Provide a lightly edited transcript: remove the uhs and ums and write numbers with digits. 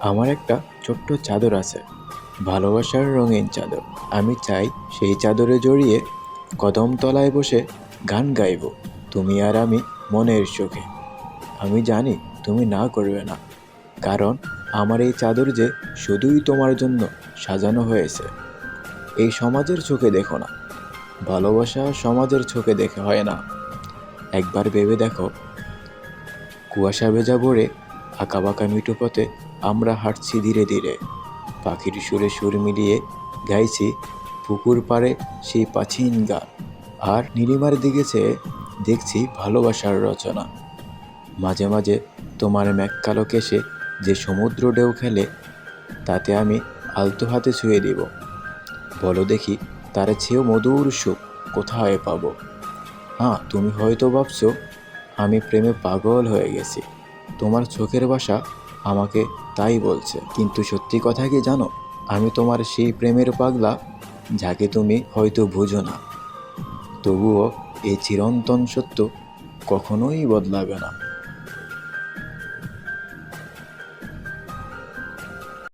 আমার একটা ছোট্ট চাদর আছে, ভালোবাসার রঙিন চাদর। আমি চাই সেই চাদরে জড়িয়ে কদম তলায় বসে গান গাইব, তুমি আর আমি মনের সুখে। আমি জানি তুমি না করবে না, কারণ আমার এই চাদর যে শুধুই তোমার জন্য সাজানো হয়েছে। এই সমাজের চোখে দেখো না, ভালোবাসা সমাজের চোখে দেখে হয় না। একবার ভেবে দেখো, কুয়াশা ভেজা ভরে আঁকাবাঁকা মিঠু পথে আমরা হাঁটছি ধীরে ধীরে, পাখির সুরে সুর মিলিয়ে গাইছি পুকুর পাড়ে সেই প্রাচীন গান। আর নীলিমার দিকে চেয়ে দেখছি ভালোবাসার রচনা। মাঝে মাঝে তোমার মেঘকালো কেশে যে সমুদ্র ঢেউ খেলে, তাতে আমি আলতো হাতে ছুঁয়ে দিব। বলো দেখি, তার চেয়েও মধুর সুখ কোথায় পাবো? হ্যাঁ, তুমি হয়তো ভাবছো আমি প্রেমে পাগল হয়ে গেছি, তোমার চোখের ভাষা আমাকে তাই বলছে। কিন্তু সত্যি কথা কি জানো, আমি তোমার সেই প্রেমের পাগলা, যাকে তুমি হয়তো বুঝো না। তবুও এই চিরন্তন সত্য কখনোই বদলাবে না।